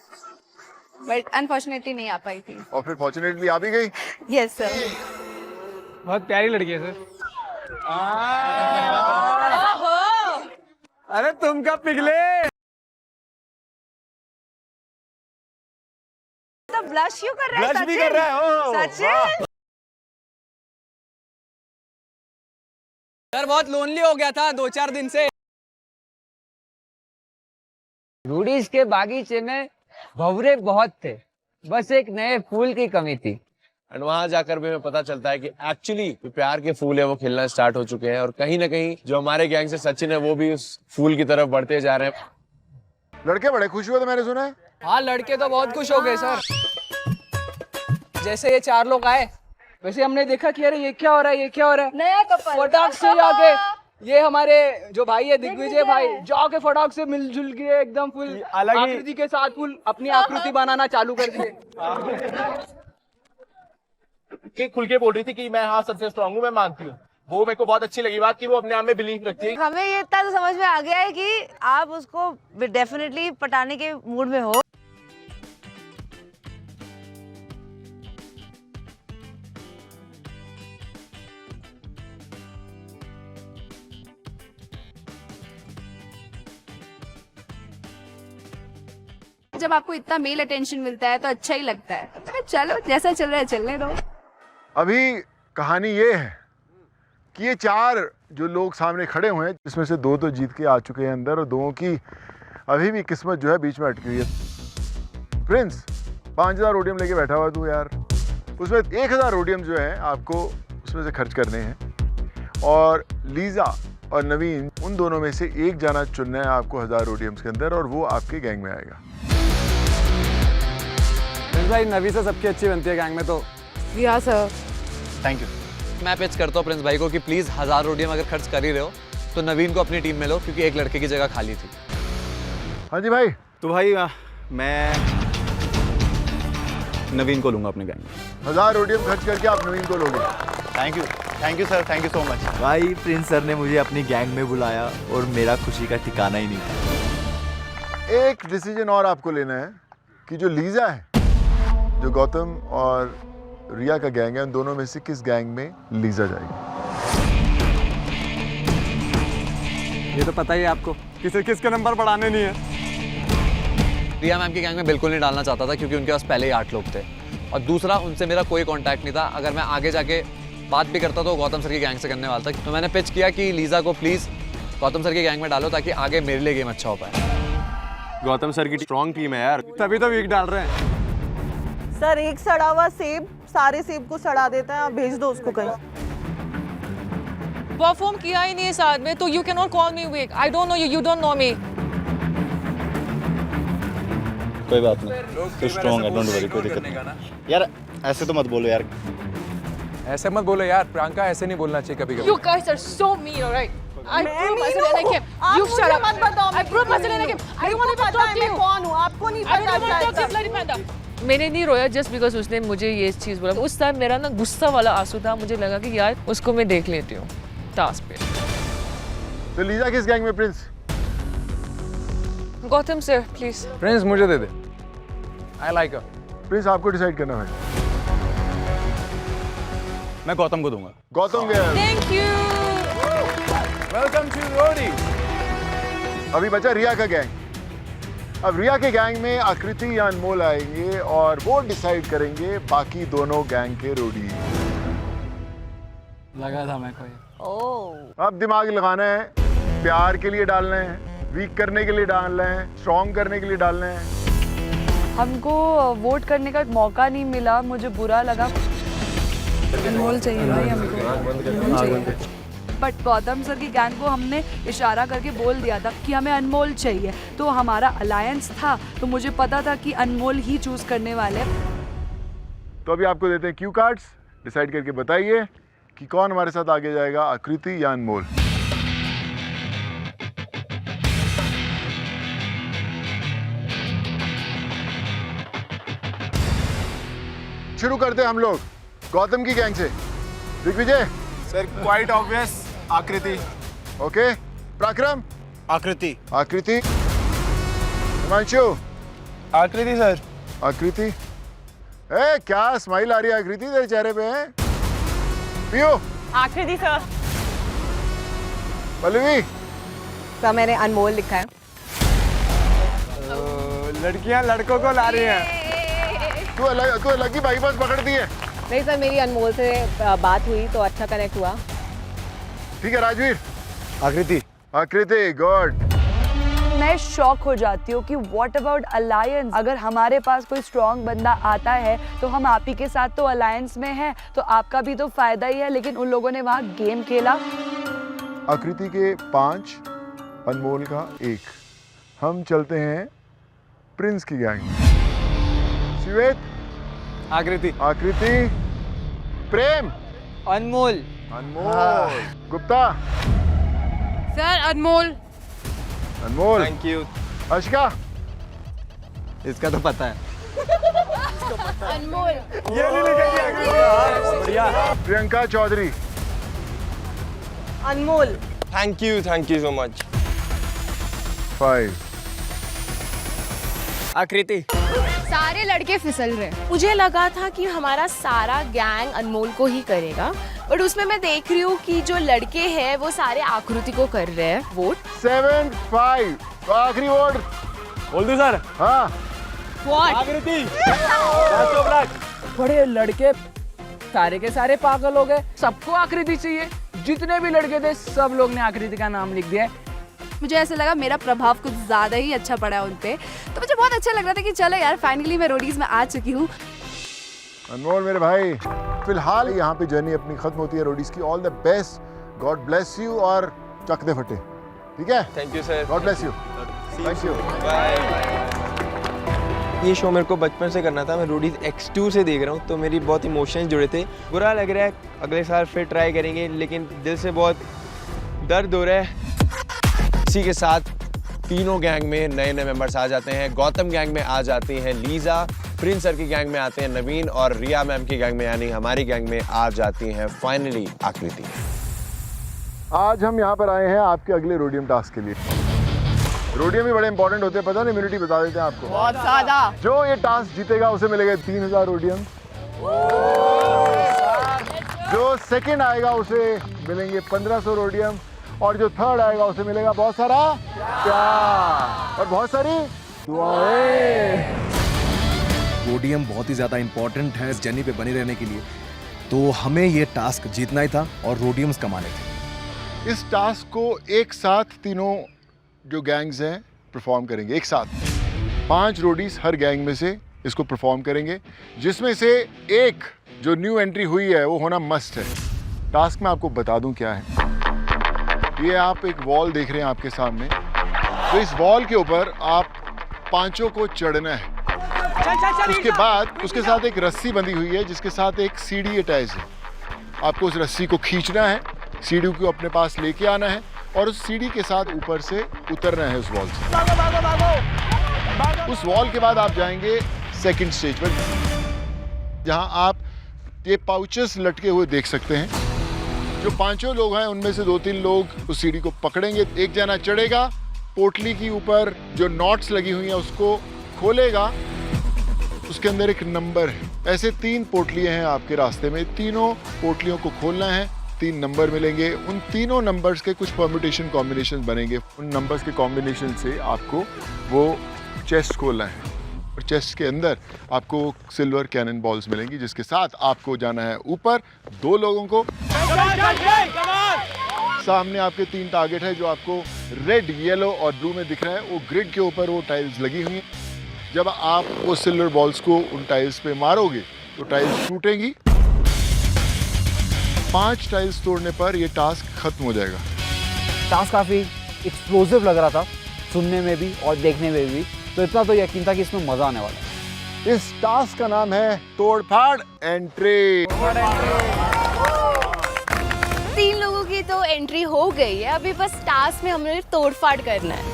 बट अनफॉर्चुनेटली नहीं आ पाई थी। और फिर फॉर्चुनेटली आ भी गई। Yes sir. बहुत प्यारी लड़की है सर। अरे तुम कब पिघले? तो ब्लश क्यों कर रहा है? ब्लश भी कर रहा है। ओह, सच वाह। में? सर बहुत लोनली हो गया था 2-4 दिन से। रूडीज के बागीचे में भंवरे बहुत थे, बस एक नए फूल की कमी थी। एंड वहां जाकर भी हमें पता चलता है कि एक्चुअली जो प्यार के फूल है वो खिलना स्टार्ट हो चुके हैं, और कहीं ना कहीं जो हमारे गैंग से सचिन है वो भी उस फूल की तरफ बढ़ते जा रहे हैं। लड़के बड़े खुश हुए थे, मैंने सुना है। हाँ लड़के तो बहुत खुश हो गए सर। जैसे ये 4 लोग आए, वैसे हमने देखा कि अरे ये क्या हो रहा है, ये क्या हो रहा है। नया कपल। फटाक से जाके ये हमारे जो भाई है दिग्विजय भाई, जाके फटाक से मिलजुल के एकदम फुल अलग ही आकृति के साथ फुल अपनी आकृति बनाना चालू कर दिए। खुल के बोल रही थी कि मैं हाँ सबसे स्ट्रांग हूँ, मैं मानती हूँ। वो मेरे को बहुत अच्छी लगी बात कि वो अपने आप में बिलीव रखती है। हमें ये इतना तो समझ में आ गया है कि आप उसको डेफिनेटली पटाने के मूड में हो। जब आपको इतना मेल अटेंशन मिलता है तो अच्छा ही लगता है। चलो जैसा चल रहा है चलने दो। अभी कहानी ये है कि ये 4 जो लोग सामने खड़े हुए हैं, जिसमें से 2 तो जीत के आ चुके हैं अंदर, और 2 की अभी भी किस्मत जो है बीच में अटकी हुई है। प्रिंस 5000 रोडियम लेके बैठा हुआ तू यार, उसमें 1000 रोडियम जो है आपको उसमें से खर्च करने हैं, और लीजा और नवीन उन दोनों में से एक जाना चुनना है आपको 1000 रोडियम्स के अंदर, और वो आपके गैंग में आएगा। भाई नवी से सबकी अच्छी बनती है गैंग में, तो या सर। Thank you. मैं पिच करता हूँ प्रिंस भाई को कि प्लीज़ 1000 रोडियम अगर खर्च कर ही रहे हो तो नवीन को अपनी टीम में लो, क्योंकि एक लड़के की जगह खाली थी। हाँ जी भाई। तो भाई मैं नवीन को लूंगा अपने गैंग में। 1000 रोडियम खर्च करके आप नवीन को लोगे। Thank you sir, thank you so much. भाई प्रिंस सर ने मुझे अपनी गैंग में बुलाया और मेरा खुशी का ठिकाना ही नहीं था। एक डिसीजन और आपको लेना है कि जो लीजा है, जो गौतम और रिया का गैंग है, उन दोनों में से किस गैंग में लीजा जाएगी। ये तो पता ही है आपको, किसके नंबर बढ़ाने नहीं है। रिया मैम की गैंग में बिल्कुल नहीं डालना चाहता था, क्योंकि उनके पास पहले ही 8 लोग थे, और दूसरा उनसे मेरा कोई कांटेक्ट नहीं था। अगर मैं आगे जाके बात भी करता तो गौतम सर की गैंग से करने वाला था। तो मैंने पिच किया कि लीजा को प्लीज़ गौतम सर की गैंग में डालो, ताकि आगे मेरे लिए गेम अच्छा हो पाए। गौतम सर की स्ट्रॉन्ग टीम है यार, तभी तो वीक डाल रहे हैं। सर एक सड़ा हुआ सेब सारे सेब को सड़ा देता है, आप भेज दो उसको कहीं। परफॉर्म किया ही नहीं है साथ में, तो you can not call me weak. I don't know you, you don't know me. कोई बात नहीं, तो स्ट्रॉन्ग है, डोंट वरी, कोई दिक्कत नहीं। यार ऐसे तो मत बोलो यार। ऐसे मत बोलो यार प्रियंका, ऐसे नहीं बोलना चाहिए कभी You guys are so mean, alright? I prove myself in a game. You shut up. मत बताओ। I prove myself in a game. I don't want to talk to you. कौन हूँ आपको नहीं I पता। don't want to talk to you, bloody panda. मैंने नहीं रोया जस्ट बिकॉज उसने मुझे ये चीज़ बोला। उस टाइम मेरा ना गुस्सा वाला आंसू था, मुझे लगा कि यार उसको मैं देख लेती हूँ टास्क पे। तो लीजा किस गैंग में Prince? Gautam sir please. Prince मुझे दे दे, आई लाइक हर। प्रिंस आपको डिसाइड करना है। मैं गौतम को दूंगा। गौतम गया। Thank you. Welcome to roadie. अभी बचा रिया का गैंग। अब रिया के गैंग में आकृति या अनमोल आएंगे और वो डिसाइड करेंगे बाकी दोनों गैंग के रोडी। लगा था मैं कोई। अब दिमाग लगाना है, प्यार के लिए डालना है वीक करने के लिए डालना है, स्ट्रॉन्ग करने के लिए डालना है? हमको वोट करने का मौका नहीं मिला, मुझे बुरा लगा। अनमोल चाहिए भाई हमको। बट गौतम सर की गैंग को हमने इशारा करके बोल दिया था कि हमें अनमोल चाहिए, तो हमारा अलायंस था, तो मुझे पता था कि अनमोल ही चूज करने वाले। तो अभी आपको देते हैं क्यू कार्ड्स, डिसाइड करके बताइए कि कौन हमारे साथ आगे जाएगा, आकृति या अनमोल। शुरू करते हैं हम लोग गौतम की गैंग से। दिग्विजय सर, क्वाइट ऑब्वियस आकृति। ओके, पराक्रम आकृति। आकृति, हिमांशु आकृति सर। आकृति, ए क्या स्माइल आ रही है आकृति तेरे चेहरे पे है? पियो आकृति सर। पल्लवी सर मैंने अनमोल लिखा है। लड़कियां लड़कों को ला रही हैं। तू अलग ही बाईपास पकड़ दी है। नहीं सर, मेरी अनमोल से बात हुई तो अच्छा कनेक्ट हुआ। ठीक है राजवीर। आकृति। आकृति, गुड। मैं शॉक हो जाती हूँ कि व्हाट अबाउट अलायंस। अगर हमारे पास कोई स्ट्रॉन्ग बंदा आता है तो हम आप ही के साथ तो अलायंस में हैं, तो आपका भी तो फायदा ही है, लेकिन उन लोगों ने वहाँ गेम खेला। आकृति के 5, अनमोल का 1। हम चलते हैं प्रिंस की gang. Shivet Akriti. Akriti, Prem Anmol. Anmol, Gupta sir Anmol. Anmol, thank you. Arshika, इसका तो पता है। अनमोल। ये नहीं लिखेंगे आकृति। बढ़िया। Priyanka Chaudhary, Anmol. Thank you so much. 5। Akriti. सारे लड़के फिसल रहे। मुझे लगा था कि हमारा सारा गैंग अनमोल को ही करेगा, बट उसमें मैं देख रही हूँ कि जो लड़के हैं वो सारे आकृति को कर रहे हैं वोट। 7, 5। तो आखिरी वोट बोल दो सर। हाँ, आकृति। बड़े लड़के सारे के सारे पागल हो गए, सबको आकृति चाहिए। जितने भी लड़के थे सब लोग ने आकृति का नाम लिख दिया है। मुझे ऐसा लगा मेरा प्रभाव कुछ ज़्यादा ही अच्छा पड़ा है उन पे, तो मुझे बहुत अच्छा लग रहा था कि चलो यार फाइनली मैं रोडीज में आ चुकी हूँ। अनमोल मेरे भाई, फिलहाल यहाँ पे जर्नी अपनी खत्म होती है रोडीज की। All the best, God bless you और चक दे फटे। ठीक है, thank you sir. God bless you. Thank you. ये शो मेरे को बचपन से करना था। मैं रोडीज X2 से देख रहा हूँ, तो मेरी बहुत इमोशंस जुड़े थे। बुरा लग रहा है, अगले साल फिर ट्राई करेंगे, लेकिन दिल से बहुत दर्द हो रहा है। इसी के साथ तीनों गैंग में नए नए मेंबर्स आ जाते हैं। गौतम गैंग में आ जाती हैं लीजा, प्रिंस सर की गैंग में आते हैं नवीन, और रिया मैम की गैंग में यानी हमारी गैंग में आ जाती हैं फाइनली आकृति। आज हम यहाँ पर आए हैं आपके अगले रोडियम टास्क के लिए। रोडियम भी बड़े इंपॉर्टेंट होते हैं, पता नहीं, इम्यूनिटी बता देते हैं आपको। बहुत ज़्यादा। जो ये टास्क जीतेगा उसे मिलेगा 3000 रोडियम। जो सेकंड आएगा उसे मिलेंगे 1500 रोडियम, और जो थर्ड आएगा उसे मिलेगा बहुत सारा प्यार और बहुत सारी दुआएं। रोडियम बहुत ही ज़्यादा इंपॉर्टेंट है इस जर्नी पे बने रहने के लिए, तो हमें ये टास्क जीतना ही था और रोडियम्स कमाने थे। इस टास्क को एक साथ तीनों जो गैंग्स हैं परफॉर्म करेंगे। एक साथ 5 रोडीज हर गैंग में से इसको परफॉर्म करेंगे, जिसमें से एक जो न्यू एंट्री हुई है वो होना मस्ट है। टास्क में आपको बता दूं क्या है। ये आप एक वॉल देख रहे हैं आपके सामने, तो इस वॉल के ऊपर आप 5 को चढ़ना है। उसके बाद उसके साथ एक रस्सी बंधी हुई है जिसके साथ एक सीढ़ी अटैच है। आपको उस रस्सी को खींचना है, सीढ़ी को अपने पास लेके आना है और उस सीढ़ी के साथ ऊपर से उतरना है उस वॉल से। उस वॉल के बाद आप जाएंगे सेकंड स्टेज पर, जहां आप ये पाउचेस लटके हुए देख सकते हैं। जो 5 लोग हैं उनमें से 2-3 लोग उस सीढ़ी को पकड़ेंगे। एक जना चढ़ेगा, पोटली के ऊपर जो नॉट्स लगी हुई हैं उसको खोलेगा, उसके अंदर एक नंबर है। ऐसे 3 पोटलियां हैं आपके रास्ते में, तीनों पोटलियों को खोलना है। 3 नंबर मिलेंगे, उन तीनों नंबर्स के कुछ परम्यूटेशन कॉम्बिनेशन बनेंगे। उन नंबर्स के कॉम्बिनेशन से आपको वो चेस्ट खोलना है और चेस्ट के अंदर आपको सिल्वर कैनन बॉल्स मिलेंगी, जिसके साथ आपको जाना है ऊपर। 2 लोगों को सामने आपके 3 टारगेट है जो आपको रेड, येलो और ब्लू में दिख रहा है। वो ग्रिड के ऊपर वो टाइल्स लगी हुई हैं। जब आप वो सिल्वर बॉल्स को उन टाइल्स पे मारोगे तो टाइल्स टूटेंगी। 5 टाइल्स तोड़ने पर ये टास्क खत्म हो जाएगा। टास्क काफ़ी एक्सप्लोसिव लग रहा था, सुनने में भी और देखने में भी, तो इतना तो यकीन था कि इसमें मज़ा आने वाला है। इस टास्क का नाम है तोड़फाड़ एंट्री। 3 लोगों की तो एंट्री हो गई है, अभी बस टास्क में हमने तोड़फाड़ करना है।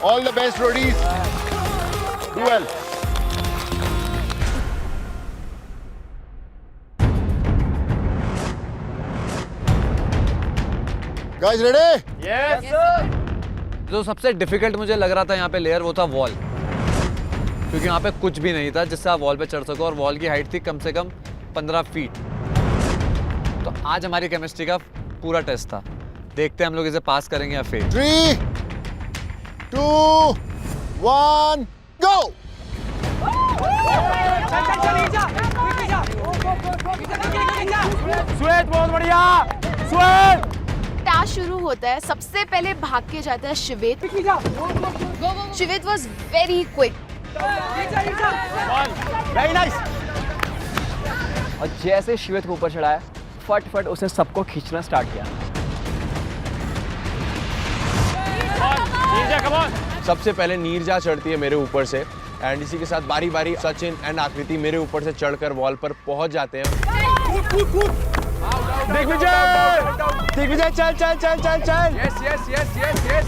All the best Roadies, do well. Guys ready? Yes sir. जो सबसे डिफिकल्ट मुझे लग रहा था यहाँ पे लेयर, वो था वॉल, क्योंकि यहाँ पे कुछ भी नहीं था जिससे आप वॉल पे चढ़ सको, और वॉल की हाइट थी कम से कम 15 फीट। तो आज हमारी केमिस्ट्री का पूरा टेस्ट था। देखते हैं हम लोग इसे पास करेंगे या फेल। 3, 2, 1, गो। श्वेत बहुत बढ़िया, श्वेत। टास्क शुरू होता है, सबसे पहले भाग के जाता है Shivet. Shivet was very quick. Very nice. और जैसे शिवेत को ऊपर चढ़ाया, फट उसने सबको खींचना स्टार्ट किया। सबसे पहले नीरजा चढ़ती है मेरे ऊपर से, एंड इसी के साथ बारी बारी सचिन एंड आकृति मेरे ऊपर से चढ़कर वॉल पर पहुंच जाते हैं। दिग्विजय चल चल चल चल चल। Yes yes yes yes yes.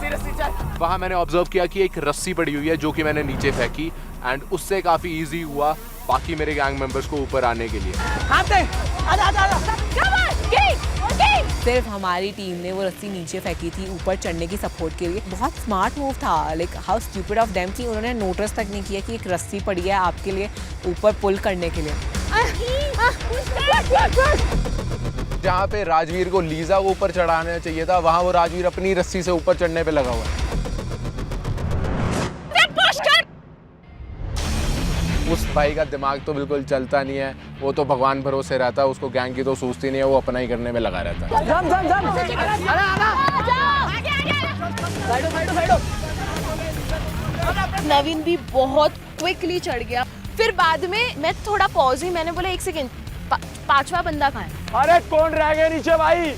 रस्सी चल। वहाँ मैंने ऑब्जर्व किया कि एक रस्सी पड़ी हुई है जो कि मैंने नीचे फेंकी, एंड उससे काफी इजी हुआ बाकी मेरे गैंग मेंबर्स को ऊपर आने के लिए। सिर्फ हमारी टीम ने वो रस्सी नीचे फेंकी थी ऊपर चढ़ने की सपोर्ट के लिए। बहुत स्मार्ट मूव था, like how stupid of them कि उन्होंने नोटिस तक नहीं किया कि एक रस्सी पड़ी है आपके लिए ऊपर पुल करने के लिए। जहाँ पे राजवीर को लीजा को ऊपर चढ़ाना चाहिए था, वहाँ वो राजवीर अपनी रस्सी से ऊपर चढ़ने पे लगा हुआ है। उस भाई का दिमाग तो बिल्कुल चलता नहीं है, वो तो भगवान भरोसे रहता है, उसको गैंग की तो सूझती नहीं है, वो अपना ही करने में लगा रहता है। नवीन भी बहुत क्विकली चढ़ गया। फिर बाद में मैं थोड़ा पॉज हुई, मैंने बोला 1 सेकेंड, 5वां बंदा कहाँ है? अरे कौन रह गया नीचे भाई?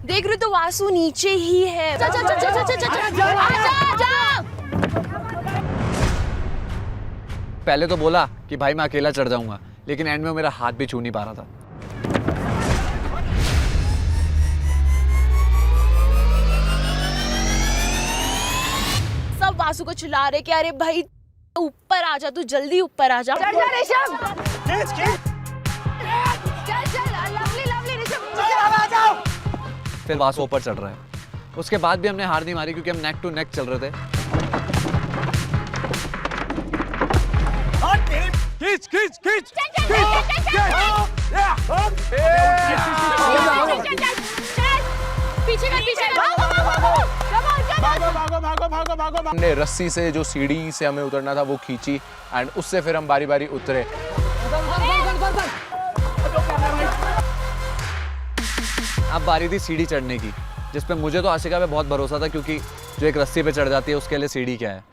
देख रहे तो वासु नीचे ही है। जा, जा, जा, जा, जा, जा, जा, जा, जा। पहले तो बोला कि भाई मैं अकेला चढ़ जाऊंगा, लेकिन एंड में मेरा हाथ भी छू नहीं पा रहा था। सब वासु को चिल्ला रहे कि अरे भाई ऊपर आ जा, तू जल्दी ऊपर आ जा। चल ऋषभ, फिर वासु ऊपर चढ़ रहा है। उसके बाद भी हमने हार नहीं मारी क्योंकि हम नेक टू नेक चल रहे थे। खींच खींच खींच। हमने रस्सी से जो सीढ़ी से हमें उतरना था वो खींची, एंड उससे फिर हम बारी बारी उतरे। अब बारी थी सीढ़ी चढ़ने की, जिस पे मुझे तो आशिका पे बहुत भरोसा था, क्योंकि जो एक रस्सी पे चढ़ जाती है उसके लिए सीढ़ी क्या है।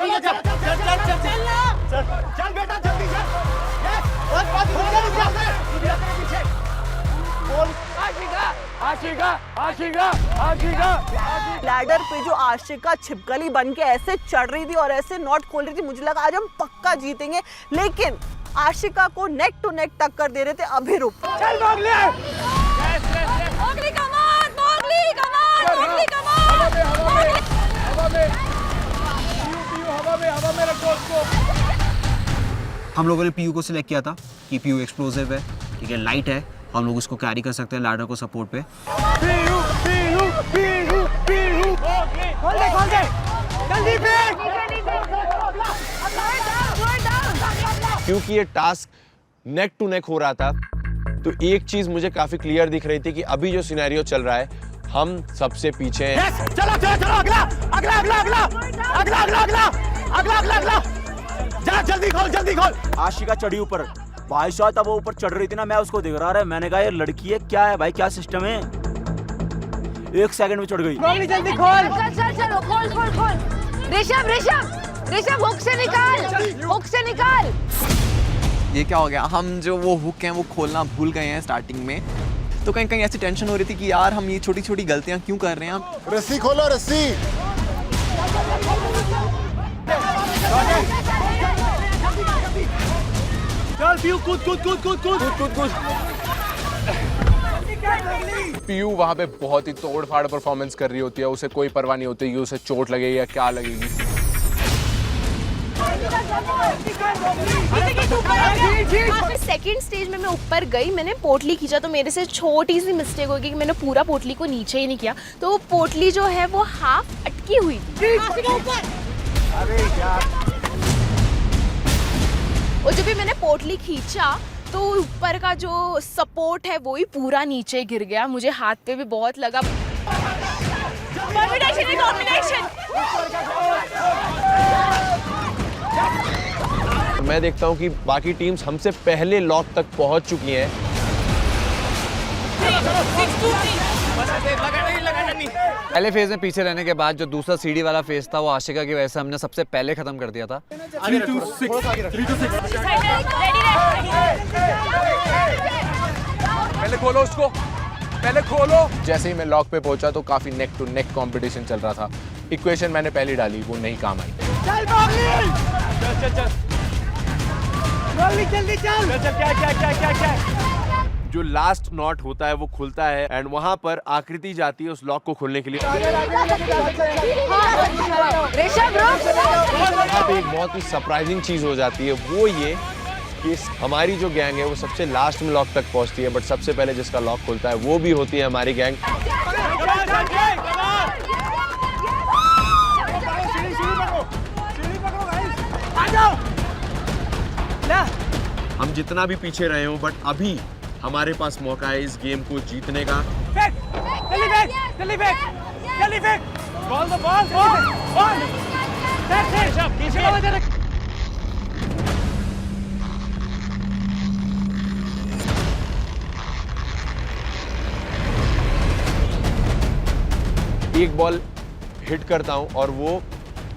लैडर पे जो आशिका छिपकली बन के ऐसे चढ़ रही थी और ऐसे नॉट खोल रही थी, मुझे लगा आज हम पक्का जीतेंगे, लेकिन आशिका को नेक टू नेक टक्कर दे रहे थे अभिरूप। हम लोगों ने पीयू को सिलेक्ट किया था कि पीयू एक्सप्लोसिव है, ठीक है, लाइट है, हम लोग इसको कैरी कर सकते हैं लैडर को सपोर्ट पे। क्योंकि ये टास्क नेक टू नेक हो रहा था, तो एक चीज मुझे काफी क्लियर दिख रही थी कि अभी जो सिनेरियो चल रहा है, हम सबसे पीछे हैं। चलो चलो चलो, अगला अगला अगला अगला अगला अगला अगला अगला अगला अगला, जा जल्दी खोल जल्दी खोल। आशिका चढ़ी ऊपर, भाई साहब तब वो ऊपर चढ़ रही थी ना, मैं उसको देख रहा है, मैंने कहा ये लड़की है क्या है भाई, क्या सिस्टम है, 1 सेकंड में चढ़ गई। जल्दी खोल, चल चल खोल खोल खोल। ऋषभ ऋषभ ऋषभ हुक से निकाल, हुक से निकाल। ये क्या हो गया, हम जो वो हुक हैं वो खोलना भूल गए हैं स्टार्टिंग में, तो कहीं कहीं ऐसी टेंशन हो रही थी कि यार हम ये छोटी छोटी गलतियां क्यों कर रहे हैं। रस्सी खोलो, रस्सी। चल पीयू कूद कूद कूद कूद कूद कूद कूद। पीयू वहाँ पे बहुत ही तोड़ फाड़ परफॉर्मेंस कर रही होती है, उसे कोई परवाह नहीं होती कि उसे चोट लगेगी या क्या लगेगी। सेकंड स्टेज में मैं ऊपर गई, मैंने पोटली खींचा तो मेरे से छोटी सी मिस्टेक हो गई कि मैंने पूरा पोटली को नीचे ही नहीं किया, तो वो पोटली जो है वो हाफ अटकी हुई थी। अरे यार, और जब भी मैंने पोटली खींचा तो ऊपर का जो सपोर्ट है वो ही पूरा नीचे गिर गया, मुझे हाथ पे भी बहुत लगा। मैं देखता हूँ कि बाकी टीम्स हमसे पहले लॉक तक पहुँच चुकी हैं। पहले फेज में पीछे रहने के बाद जो दूसरा सीढ़ी वाला फेज था वो आशिका की वजह से हमने सबसे पहले खत्म कर दिया था। 3 2 6 पहले खोलो उसको, पहले खोलो। जैसे ही मैं लॉक पे पहुंचा तो काफी नेक टू नेक कंपटीशन चल रहा था। इक्वेशन मैंने पहले डाली, वो नहीं काम आई। चल चल चल जल्दी चल चल। क्या जो लास्ट नॉट होता है वो खुलता है एंड वहां पर आकृति जाती है उस लॉक को खोलने के लिए। यहाँ पे एक बहुत ही सरप्राइजिंग चीज हो जाती है, वो ये कि हमारी जो गैंग है वो सबसे लास्ट में लॉक तक पहुंचती है, बट सबसे पहले जिसका लॉक खुलता है वो भी होती है हमारी गैंग। हम जितना भी पीछे रहे हो बट अभी हमारे पास मौका है इस गेम को जीतने का। एक बॉल हिट करता हूं और वो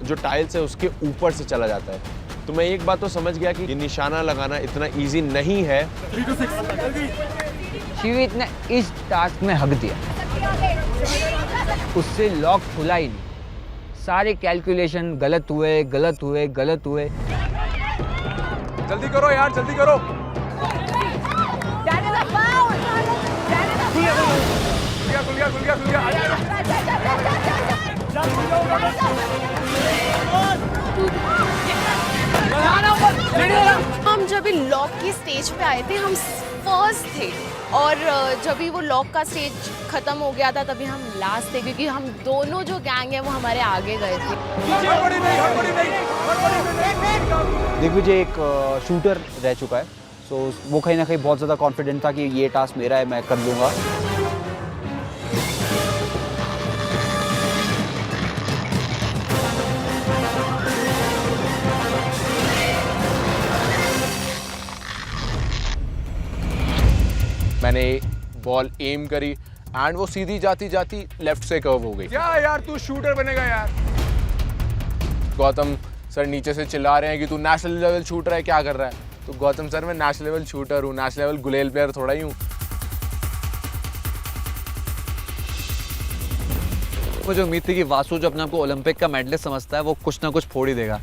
जो टाइल्स है उसके ऊपर से चला जाता है, तो मैं एक बात तो समझ गया कि ये निशाना लगाना इतना इजी नहीं है। 3 2 6 शिवित ने इस टास्क में हक दिया, उससे लॉक खुला ही नहीं। सारे कैलकुलेशन गलत हुए गलत हुए गलत हुए। जल्दी करो यार, जल्दी करो। खुल गया। हम जब लॉक की स्टेज पे आए थे हम फर्स्ट थे, और जब भी वो लॉक का स्टेज खत्म हो गया था तभी हम लास्ट थे, क्योंकि हम दोनों जो गैंग है वो हमारे आगे गए थे। दिग्विजय एक शूटर रह चुका है, सो वो कहीं ना कहीं बहुत ज़्यादा कॉन्फिडेंट था कि ये टास्क मेरा है, मैं कर लूँगा। मैंने बॉल एम करी एंड वो सीधी जाती जाती लेफ्ट से कर्व हो गई। क्या यार तू शूटर बनेगा यार। गौतम सर नीचे से चिल्ला रहे हैं कि तू नेशनल लेवल शूटर है, क्या कर रहा है। तो गौतम सर मैं नेशनल लेवल शूटर हूँ, नेशनल लेवल गुलेल प्लेयर थोड़ा ही हूँ। मुझे उम्मीद थी कि वासु जो अपने आपको ओलंपिक का मेडलिस्ट समझता है वो कुछ ना कुछ फोड़ ही देगा,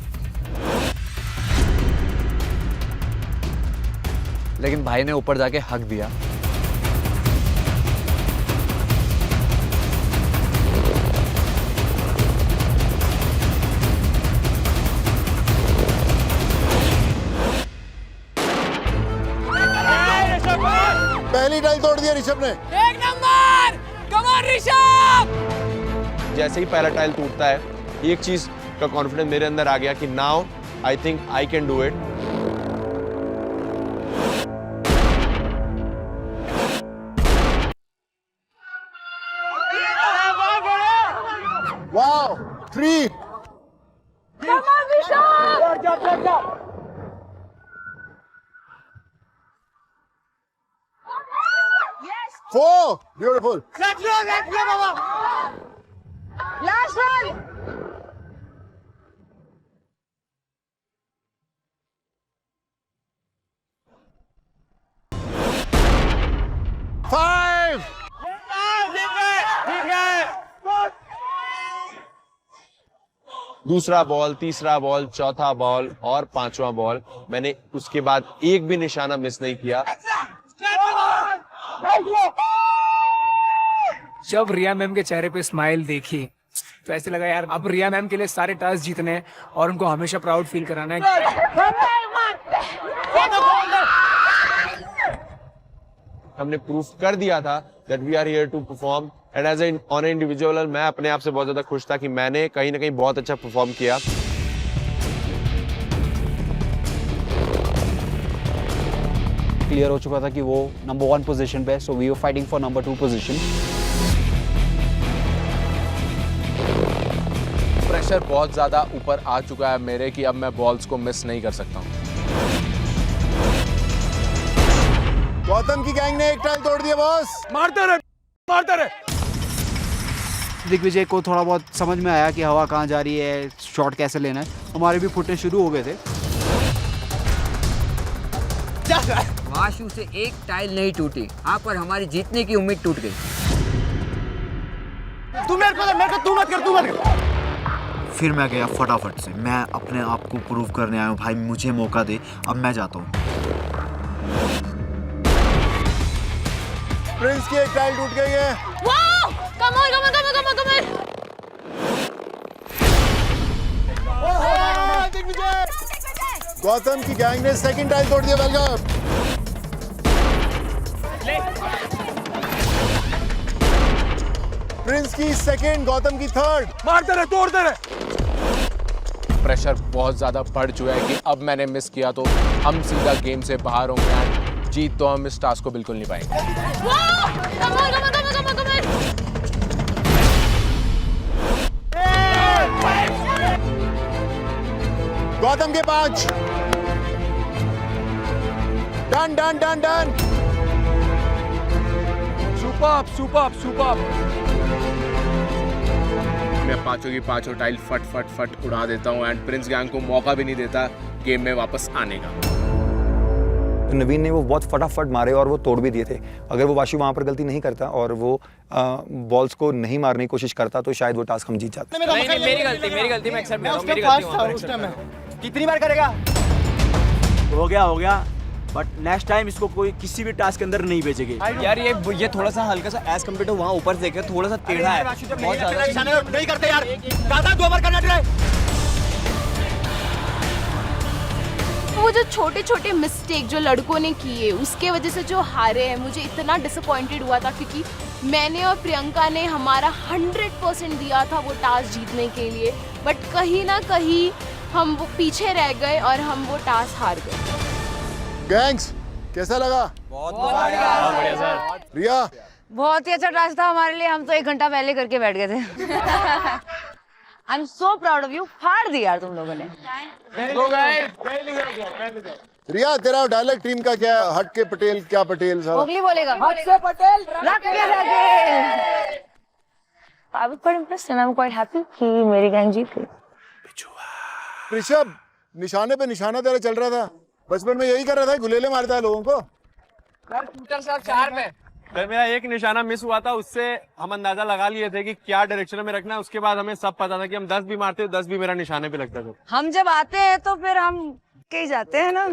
लेकिन भाई ने ऊपर जाके हक दिया। पहली टाइल तोड़ दिया ऋषभ ने। एक नंबर, कम ऑन ऋषभ। जैसे ही पहला टाइल टूटता है एक चीज का कॉन्फिडेंस मेरे अंदर आ गया कि now I think I can do it. Wow 3 Come on, Vishal! Beautiful last run 5 दूसरा बॉल, तीसरा बॉल, चौथा बॉल और पांचवा बॉल, मैंने उसके बाद एक भी निशाना मिस नहीं किया। जब रिया मैम के चेहरे पे स्माइल देखी तो ऐसे लगा यार अब रिया मैम के लिए सारे टास्क जीतने हैं और उनको हमेशा प्राउड फील कराना है। हमने प्रूफ कर दिया था that we are here to perform and as an on an individual मैं अपने आप से बहुत ज्यादा खुश था कि मैंने कहीं ना कहीं बहुत अच्छा परफॉर्म किया। क्लियर हो चुका था कि वो नंबर 1 पोजीशन पे, so we were fighting for number 2 position. Pressure बहुत ज़्यादा ऊपर आ चुका है मेरे कि अब मैं बॉल्स को मिस नहीं कर सकता हूँ। गौतम की गैंग ने एक टाइल तोड़ दिया बॉस। मारते रहे। दिग्विजय को थोड़ा बहुत समझ में आया कि हवा कहाँ जा रही है, शॉट कैसे लेना है। हमारे भी फुटने शुरू हो गए थे। वाशु से एक टाइल नहीं टूटी, यहाँ पर हमारी जीतने की उम्मीद टूट गई। तू मत कर। फिर मैं गया फटाफट से, मैं अपने आप को प्रूव करने आया हूँ, भाई मुझे मौका दे, अब मैं जाता हूँ। प्रिंस की एक टाइल टूट गई है। वाओ! Come on. गौतम की गैंग ने सेकंड टाइल तोड़ दिया। वेलकम। प्रिंस की सेकंड, गौतम की थर्ड। मारते रहे, तोड़ते रहे। प्रेशर बहुत ज्यादा बढ़ चुका है कि अब मैंने मिस किया तो हम सीधा गेम से बाहर होंगे एंड जीत तो हम इस टास्क को बिल्कुल नहीं पाएंगे। गौतम के 5। डन। सुपर। मैं पांचों की पांचों टाइल फट उड़ा देता हूँ एंड प्रिंस गैंग को मौका भी नहीं देता गेम में वापस आने का। नवीन ने वो बहुत फटाफट मारे और वो तोड़ भी दिए थे। अगर वो वाशु वहाँ पर गलती नहीं करता और वो बॉल्स को नहीं मारने की कोशिश करता तो शायद वो टास्क हम जीत जाते। नहीं, मेरी गलती मैं एक्सेप्ट कर रहा हूं, मेरी गलती। कितनी बार करेगा? हो गया बट नेक्स्ट टाइम इसको कोई किसी भी टास्क के अंदर नहीं भेजेगी। यार ये थोड़ा सा हल्का सा एज कम्पेयर टू वहाँ ऊपर देखे थोड़ा सा टेढ़ा है, बहुत ज्यादा नहीं करते यार। दादा 2 बार करना ट्राई। वो जो छोटे मिस्टेक जो लड़कों ने किए उसके वजह से जो हारे हैं, मुझे इतना डिसअपॉइंटेड हुआ था क्योंकि मैंने और प्रियंका ने हमारा 100% दिया था वो टास्क जीतने के लिए, बट कहीं ना कहीं हम वो पीछे रह गए और हम वो टास्क हार गए। गैंग्स कैसा लगा? बहुत बढ़िया सर। रिया बहुत ही अच्छा टास्क था हमारे लिए, हम तो 1 घंटा पहले करके बैठ गए थे। I am so proud of you. फाड़ दिया यार तुम लोगों ने। रिया तेरा डायलॉग टीम का क्या है? हट के पटेल, क्या पटेल सारा? मोगली बोलेगा। हट से पटेल, रख के रखेल। I was quite impressed and I'm quite happy कि मेरी गैंग जीत गई। ऋषभ, निशाने पे निशाना तेरा चल रहा था, बचपन में यही कर रहा था, गुलेले मारता है लोगों को। सर शूटर साहब 4 में सर मेरा एक निशाना मिस हुआ था, उससे हम अंदाजा लगा लिए थे कि क्या डायरेक्शन में रखना है। उसके बाद हमें सब पता था कि हम 10 भी मारते 10 भी मेरा निशाने पे लगता था। हम जब आते हैं तो फिर हम कहीं जाते हैं ना।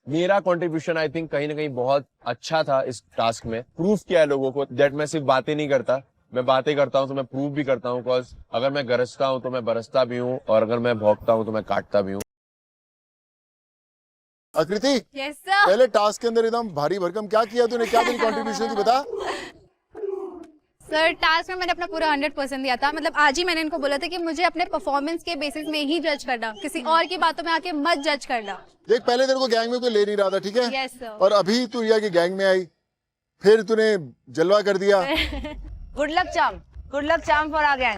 मेरा कंट्रीब्यूशन आई थिंक कहीं ना कहीं बहुत अच्छा था इस टास्क में। प्रूफ किया है लोगों को दैट मैं सिर्फ बातें नहीं करता, मैं बातें करता हूँ तो मैं प्रूव भी करता हूँ। बिकॉज अगर मैं गरजता हूँ तो मैं बरसता भी हूँ और अगर मैं भौंकता हूँ तो मैं काटता भी हूँ। आकृति, yes, sir. पहले टास्क के अंदर एकदम भारी भरकम क्या किया तूने? क्या तेरी कंट्रीब्यूशन थी बता? सर टास्क में मैंने अपना पूरा 100% दिया था। मतलब आज ही मैंने इनको बोला था कि मुझे अपने परफॉर्मेंस के बेसिस में ही जज करना, किसी और की बातों में आके मत जज करना। देख पहले तेरे को गैंग में कोई ले नहीं रहा था, ठीक है? yes, sir. और अभी तू रिया की गैंग में आई, फिर तूने जलवा कर दिया। गुड लक चाम फॉर आवर गैंग।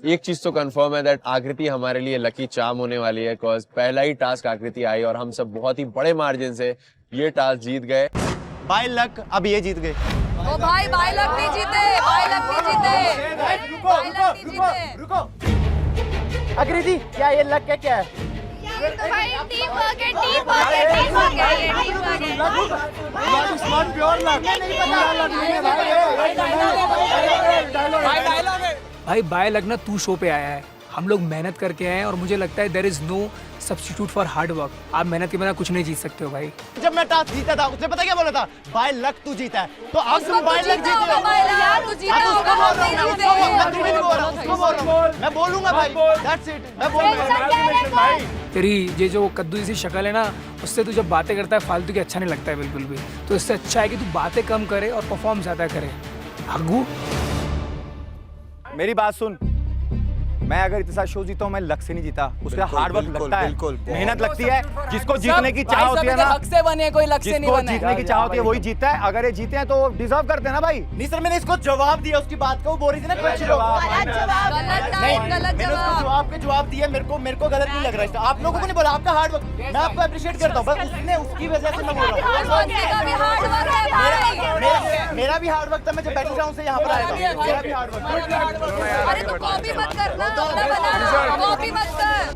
एक चीज तो कंफर्म है दैट आकृति हमारे लिए लकी चार्म होने वाली है, बिकॉज पहला ही टास्क आकृति आई और हम सब बहुत ही बड़े मार्जिन से ये टास्क जीत गए। बाय लक अब ये जीत गए। ओ भाई बाय लक नहीं जीते, बाय लक नहीं जीते, बाय लक नहीं जीते। रुको आकृति, क्या ये लक है क्या है? भाई बाय लक ना तू शो पे आया है, हम लोग मेहनत करके आए हैं और मुझे लगता है there is no substitute for hard work. आप मेहनत के बिना कुछ नहीं जीत सकते हो भाई। जब मैं टास्क जीता था उसने पता क्या बोला था? बाय लक तू जीता है, तो अब तुम बाय लक जीते हो। मैं बोलूंगा भाई, दैट्स इट, मैं बोलूंगा। तेरी ये जो कद्दू जैसी शक्ल है ना, उससे तू जब बातें करता है फालतू की अच्छा नहीं लगता है बिल्कुल भी। तो इससे अच्छा है कि तू बातें कम करे और परफॉर्म ज्यादा करे। आगू मेरी बात सुन, मैं अगर इतना शो जीता हूँ मैं लक से नहीं जीता, उसका हार्ड वर्क लगता है, मेहनत लगती है। जिसको जीतने की चाह होती है ना, लक से बने, कोई लक से नहीं बने। जीतने की चाह होती है वही जीतता है। अगर ये जीते हैं तो डिजर्व करते हैं ना भाई। नहीं सर, मैंने इसको जवाब दिया उसकी बात का, वो बोल रही थी ना कुछ जवाब के जवाब दिया। मेरे को गलत नहीं लग रहा है। आप लोगों को नहीं बोला, आपका हार्ड वर्क मैं आपको अप्रिशिएट करता हूँ, बस उसने उसकी वजह से मैं बोल रहा हूँ। मेरा भी हार्ड वर्क था, मैं जब बैटिंग ग्राउंड से यहाँ पर आया था, मेरा भी हार्ड वर्क। अरे तो कॉपी मत करना, कॉपी मत कर।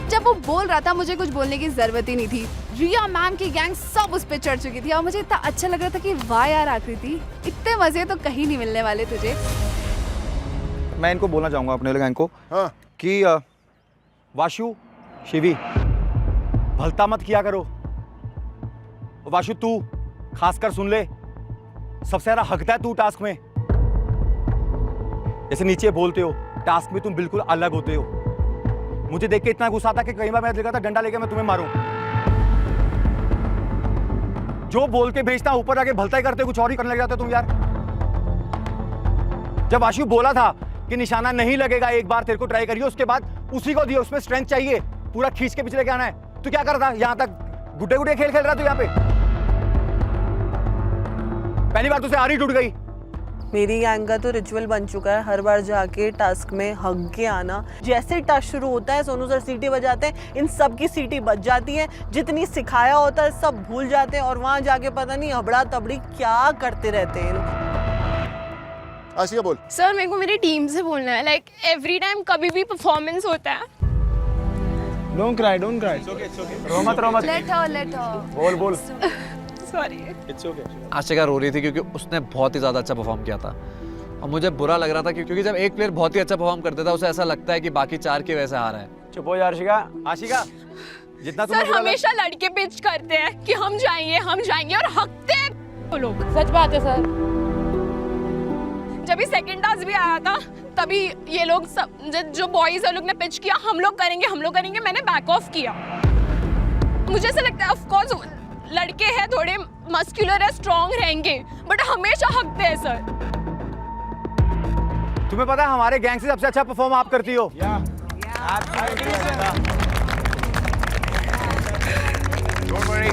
जब वो बोल रहा था मुझे कुछ बोलने की जरूरत ही नहीं थी। रिया मैम की गैंग सब उस पे चढ़ चुकी थी और मुझे इतना अच्छा लग रहा था कि वाह यार आकृति, इतने मजे तो कहीं नहीं मिलने वाले तुझे। मैं इनको बोलना चाहूंगा अपने गैंग को कि वाशु, शिवी भलता मत किया करो। वाशु तू खासकर सुन ले, सबसे ज्यादा हकता है तू टास्क में। जैसे नीचे बोलते हो, टास्क में तुम बिल्कुल अलग होते हो। मुझे देख के इतना गुस्सा था कि कई बार मैं देखा था डंडा लेके मैं तुम्हें मारूं। जो बोल के भेजता ऊपर आके भलता ही करते, कुछ और ही करने लग जाते तुम यार। जब आशु बोला था कि निशाना नहीं लगेगा, एक बार तेरे को ट्राई करिए, उसके बाद उसी को दिया, उसमें स्ट्रेंथ चाहिए, पूरा खींच के पीछे लेके आना है। तू क्या कर रहा था यहां तक? गुड्डे गुड्डे खेल खेल रहा तू यहाँ पे। पहली बार तुझसे आरी टूट गई। मेरी गैंग का तो रिचुअल बन चुका है, हर बार जाके टास्क में हग के आना। जैसे टास्क शुरू होता है सोनू सर सीटी बजाते हैं, इन सब की सीटी बज जाती है। जितनी सिखाया होता है सब भूल जाते हैं और वहां जाके पता नहीं हबड़ा तबड़ी क्या करते रहते हैं। आशिका बोल। सर मेरे को मेरी टीम से बोलना है, लाइक एवरी टाइम कभी भी परफॉर्मेंस होता है। Don't cry, don't cry. रो मत, रो मत। लेट हो। बोल। सॉरी। It's okay. आशिका रो रही थी क्योंकि उसने बहुत ही ज़्यादा अच्छा परफॉर्म किया था और मुझे बुरा लग रहा था क्योंकि जब एक प्लेयर बहुत ही अच्छा परफॉर्म करता था उसे ऐसा लगता है कि बाकी चार की वजह से हारा है। चुप हो यार आशिका, जितना तुम सर हमेशा लड़के पिच करते हैं कि हम जाएंगे और हकते हैं वो लोग। सच बात है सर। जब भी सेकंड टास्क भी आया था तभी ये लोग सब जो बॉयज है लोग ने पिच किया, हम लोग करेंगे, मैंने बैक ऑफ किया। मुझे ऐसा लगता है ऑफ कोर्स लड़के हैं, थोड़े मस्कुलर है, स्ट्रॉन्ग रहेंगे, बट हमेशा हकते हैं सर। तुम्हें पता है हमारे गैंग से सबसे अच्छा परफॉर्म आप करती हो। Don't worry.